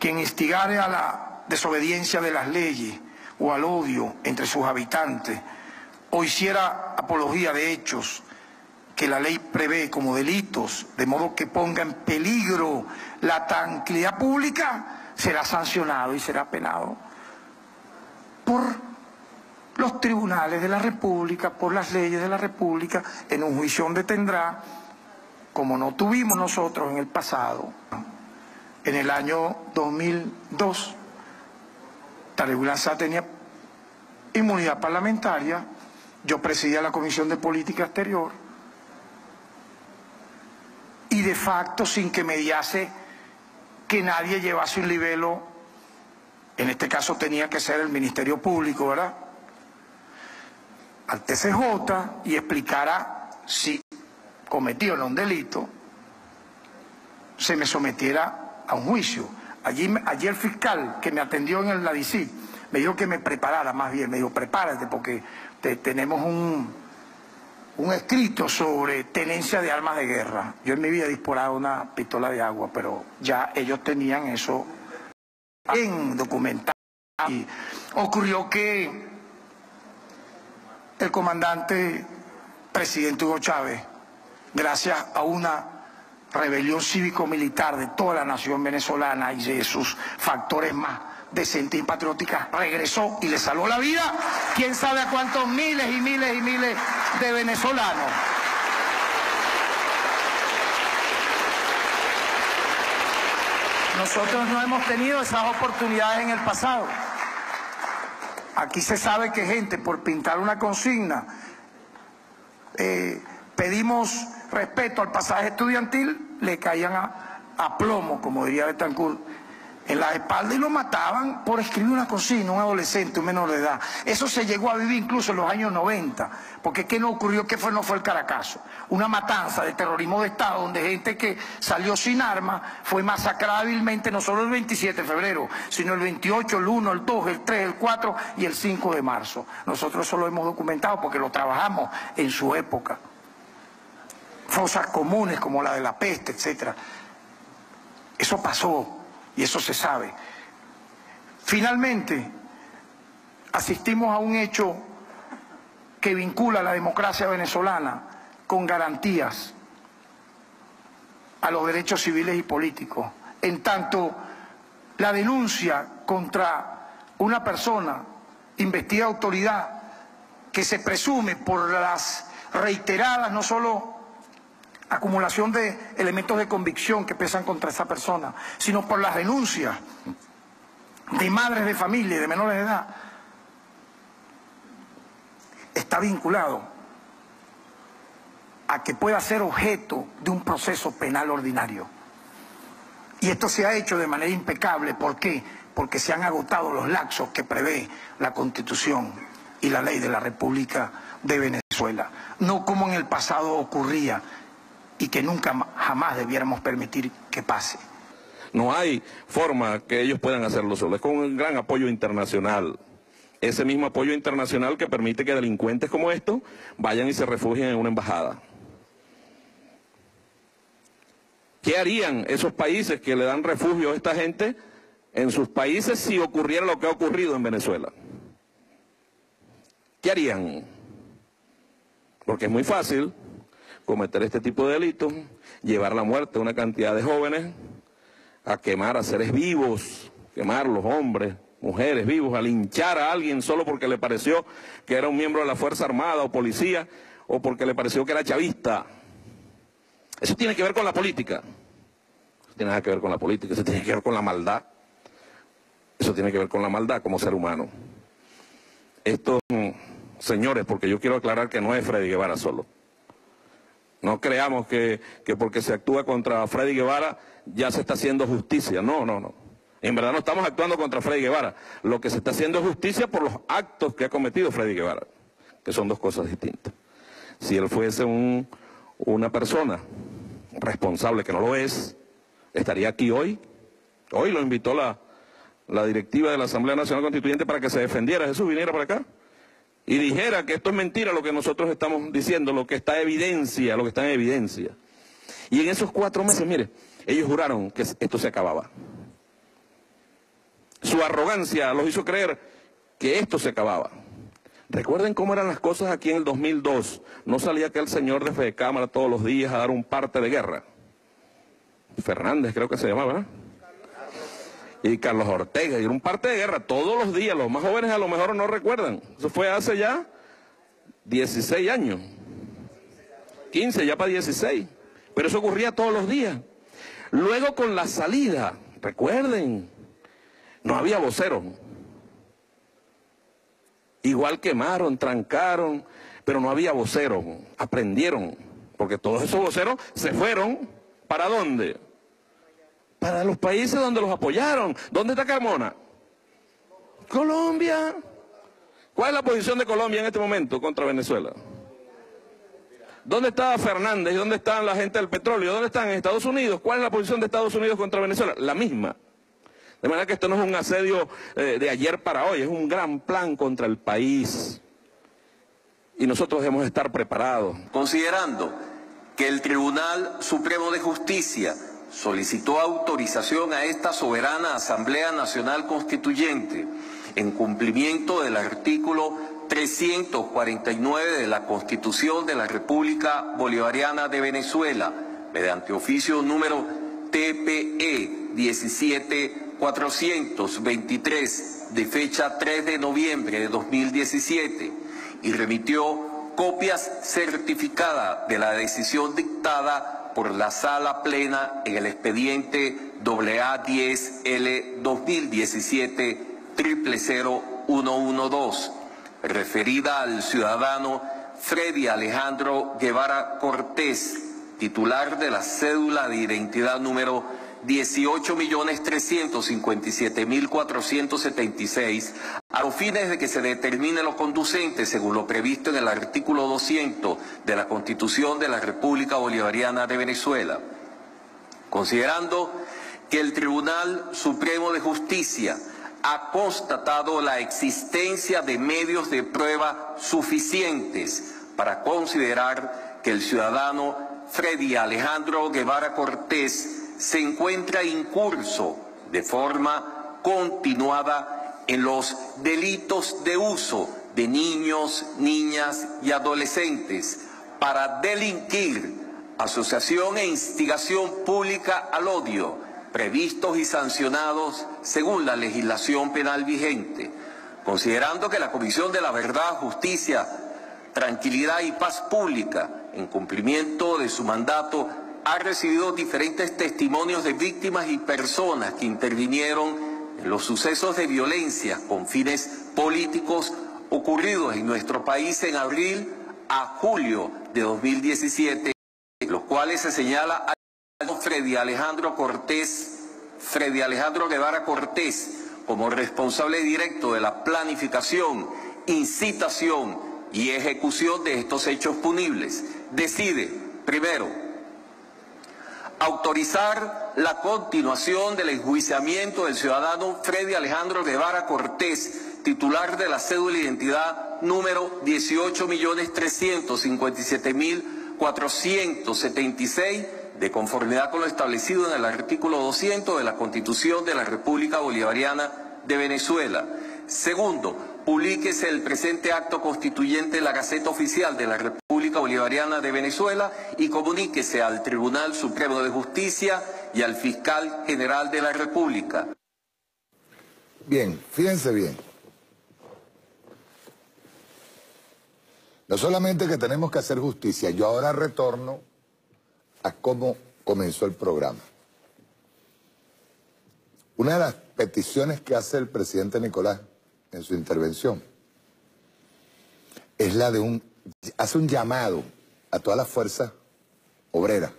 quien instigare a la desobediencia de las leyes o al odio entre sus habitantes, o hiciera apología de hechos que la ley prevé como delitos, de modo que ponga en peligro la tranquilidad pública, será sancionado y será penado por los tribunales de la República, por las leyes de la República, en un juicio donde tendrá, como no tuvimos nosotros en el pasado. En el año 2002, Tarek William Saab tenía inmunidad parlamentaria, yo presidía la Comisión de Política Exterior, y de facto, sin que mediase que nadie llevase un libelo, en este caso tenía que ser el Ministerio Público, ¿verdad?, al TCJ, y explicara si cometí o no un delito, se me sometiera a un juicio. Allí el fiscal que me atendió en la DICI me dijo que me preparara, más bien, me dijo: prepárate porque tenemos un escrito sobre tenencia de armas de guerra. Yo en mi vida he disparado una pistola de agua, pero ya ellos tenían eso bien documentado. Y ocurrió que el comandante presidente Hugo Chávez, gracias a una rebelión cívico-militar de toda la nación venezolana y de sus factores más decentes y patrióticas, regresó y le salvó la vida, quién sabe a cuántos miles y miles y miles de venezolanos. Nosotros no hemos tenido esas oportunidades en el pasado. Aquí se sabe que gente, por pintar una consigna, pedimos respeto al pasaje estudiantil, le caían a plomo, como diría Betancourt, en la espalda, y lo mataban por escribir una consigna, un adolescente, un menor de edad. Eso se llegó a vivir incluso en los años 90, porque ¿qué no ocurrió? ¿Qué no fue el Caracazo? Una matanza de terrorismo de Estado, donde gente que salió sin armas fue masacrada hábilmente, no solo el 27 de febrero, sino el 28, el 1, el 2, el 3, el 4 y el 5 de marzo. Nosotros eso lo hemos documentado porque lo trabajamos en su época. Fosas comunes como la de la peste, etcétera. Eso pasó. Y eso se sabe. Finalmente, asistimos a un hecho que vincula la democracia venezolana con garantías a los derechos civiles y políticos. En tanto, la denuncia contra una persona, investida autoridad, que se presume por las reiteradas, no solo acumulación de elementos de convicción que pesan contra esa persona, sino por las denuncias de madres de familia y de menores de edad, está vinculado a que pueda ser objeto de un proceso penal ordinario. Y esto se ha hecho de manera impecable. ¿Por qué? Porque se han agotado los lapsos que prevé la Constitución y la ley de la República de Venezuela. No como en el pasado ocurría, y que nunca jamás debiéramos permitir que pase. No hay forma que ellos puedan hacerlo solos, es con un gran apoyo internacional. Ese mismo apoyo internacional que permite que delincuentes como estos vayan y se refugien en una embajada. ¿Qué harían esos países que le dan refugio a esta gente en sus países si ocurriera lo que ha ocurrido en Venezuela? ¿Qué harían? Porque es muy fácil cometer este tipo de delitos, llevar la muerte a una cantidad de jóvenes, a quemar a seres vivos, quemar los hombres, mujeres vivos, a linchar a alguien solo porque le pareció que era un miembro de la Fuerza Armada o policía, o porque le pareció que era chavista. Eso tiene que ver con la política. Eso tiene nada que ver con la política, eso tiene que ver con la maldad. Eso eso tiene que ver con la maldad como ser humano. Estos señores, porque yo quiero aclarar que no es Freddy Guevara solo. No creamos que porque se actúa contra Freddy Guevara ya se está haciendo justicia. No, no, no. En verdad no estamos actuando contra Freddy Guevara. Lo que se está haciendo es justicia por los actos que ha cometido Freddy Guevara, que son dos cosas distintas. Si él fuese una persona responsable, que no lo es, estaría aquí hoy. Hoy lo invitó la directiva de la Asamblea Nacional Constituyente para que se defendiera. Jesús, viniera para acá y dijera que esto es mentira lo que nosotros estamos diciendo, lo que está en evidencia, lo que está en evidencia. Y en esos 4 meses, mire, ellos juraron que esto se acababa. Su arrogancia los hizo creer que esto se acababa. Recuerden cómo eran las cosas aquí en el 2002. No salía aquel señor de Fedecámara todos los días a dar un parte de guerra. Fernández creo que se llamaba, ¿verdad? Y Carlos Ortega, y era un parte de guerra todos los días. Los más jóvenes a lo mejor no recuerdan. Eso fue hace ya 16 años. 15, ya para 16. Pero eso ocurría todos los días. Luego con la salida, recuerden, no había voceros. Igual quemaron, trancaron, pero no había voceros. Aprendieron, porque todos esos voceros se fueron. ¿Para dónde? Para los países donde los apoyaron. ¿Dónde está Carmona? Colombia. ¿Cuál es la posición de Colombia en este momento contra Venezuela? ¿Dónde está Fernández? ¿Dónde están la gente del petróleo? ¿Dónde están en Estados Unidos? ¿Cuál es la posición de Estados Unidos contra Venezuela? La misma. De manera que esto no es un asedio de ayer para hoy, es un gran plan contra el país. Y nosotros debemos estar preparados. Considerando que el Tribunal Supremo de Justicia solicitó autorización a esta soberana Asamblea Nacional Constituyente en cumplimiento del artículo 349 de la Constitución de la República Bolivariana de Venezuela, mediante oficio número TPE 17423 de fecha 3 de noviembre de 2017 y remitió copias certificadas de la decisión dictada por la Sala Plena en el expediente AA10L 2017-000112, referida al ciudadano Freddy Alejandro Guevara Cortés, titular de la cédula de identidad número 18.357.476, a los fines de que se determine lo conducente según lo previsto en el artículo 200 de la Constitución de la República Bolivariana de Venezuela. Considerando que el Tribunal Supremo de Justicia ha constatado la existencia de medios de prueba suficientes para considerar que el ciudadano Freddy Alejandro Guevara Cortés se encuentra incurso de forma continuada en los delitos de uso de niños, niñas y adolescentes para delinquir, asociación e instigación pública al odio, previstos y sancionados según la legislación penal vigente, considerando que la Comisión de la Verdad, Justicia, Tranquilidad y Paz Pública, en cumplimiento de su mandato, ha recibido diferentes testimonios de víctimas y personas que intervinieron en los sucesos de violencia con fines políticos ocurridos en nuestro país en abril a julio de 2017, los cuales se señala a Freddy Alejandro Guevara Cortés como responsable directo de la planificación, incitación y ejecución de estos hechos punibles. Decide, primero, autorizar la continuación del enjuiciamiento del ciudadano Freddy Alejandro Guevara Cortés, titular de la cédula de identidad número 18.357.476, de conformidad con lo establecido en el artículo 200 de la Constitución de la República Bolivariana de Venezuela. Segundo, publíquese el presente acto constituyente en la Gaceta Oficial de la República Bolivariana de Venezuela y comuníquese al Tribunal Supremo de Justicia y al Fiscal General de la República. Bien, fíjense bien. No solamente que tenemos que hacer justicia, yo ahora retorno a cómo comenzó el programa. Una de las peticiones que hace el presidente Nicolás en su intervención es la de hace un llamado a todas las fuerzas obreras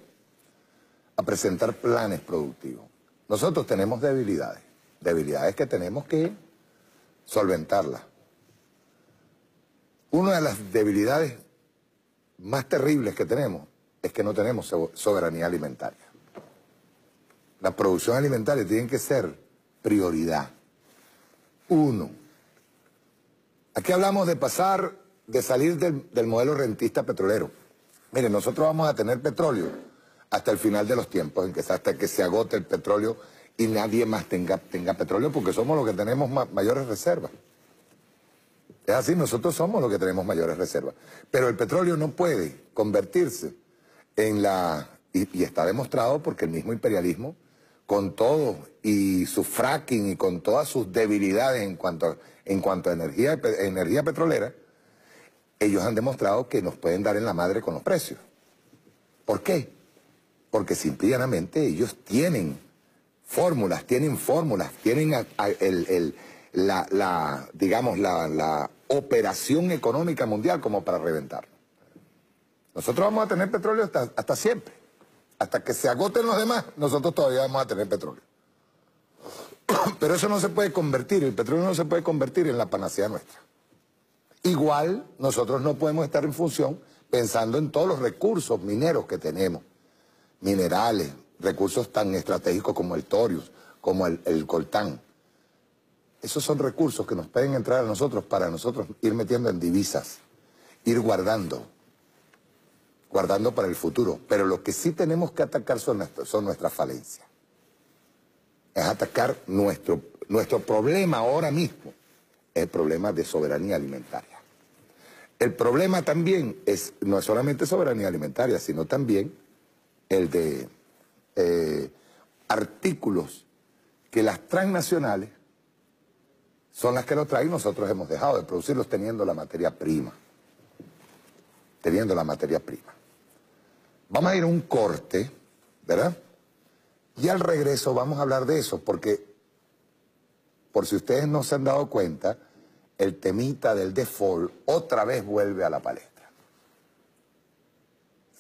a presentar planes productivos. Nosotros tenemos debilidades que tenemos que solventarlas. Una de las debilidades más terribles que tenemos es que no tenemos soberanía alimentaria. La producción alimentaria tiene que ser prioridad. Uno. Aquí hablamos de salir del modelo rentista petrolero. Miren, nosotros vamos a tener petróleo hasta el final de los tiempos, hasta que se agote el petróleo y nadie más tenga petróleo, porque somos los que tenemos mayores reservas. Es así, nosotros somos los que tenemos mayores reservas. Pero el petróleo no puede convertirse en y está demostrado porque el mismo imperialismo, con todo y su fracking y con todas sus debilidades en cuanto a energía petrolera, ellos han demostrado que nos pueden dar en la madre con los precios. ¿Por qué? Porque simplemente ellos tienen fórmulas, tienen la operación económica mundial como para reventarlo. Nosotros vamos a tener petróleo hasta siempre. Hasta que se agoten los demás, nosotros todavía vamos a tener petróleo. Pero eso no se puede convertir, el petróleo no se puede convertir en la panacea nuestra. Igual, nosotros no podemos estar en función pensando en todos los recursos mineros que tenemos. Minerales, recursos tan estratégicos como el torius, como el coltán. Esos son recursos que nos pueden entrar a nosotros para nosotros ir metiendo en divisas, ir guardando para el futuro. Pero lo que sí tenemos que atacar son nuestras falencias. Es atacar nuestro problema ahora mismo, es el problema de soberanía alimentaria. El problema también no es solamente soberanía alimentaria, sino también el de artículos que las transnacionales son las que lo traen, nosotros hemos dejado de producirlos teniendo la materia prima. Vamos a ir a un corte, ¿verdad? Y al regreso vamos a hablar de eso, porque, por si ustedes no se han dado cuenta, el temita del default otra vez vuelve a la palestra.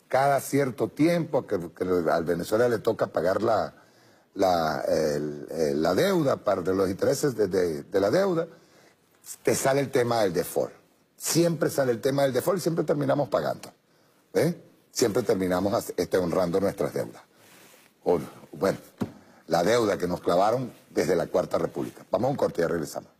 Cada cierto tiempo que al Venezuela le toca pagar la deuda, de los intereses de la deuda, te sale el tema del default. Siempre sale el tema del default y siempre terminamos pagando. Siempre terminamos honrando nuestras deudas. Bueno, la deuda que nos clavaron desde la Cuarta República. Vamos a un corte y ya regresamos.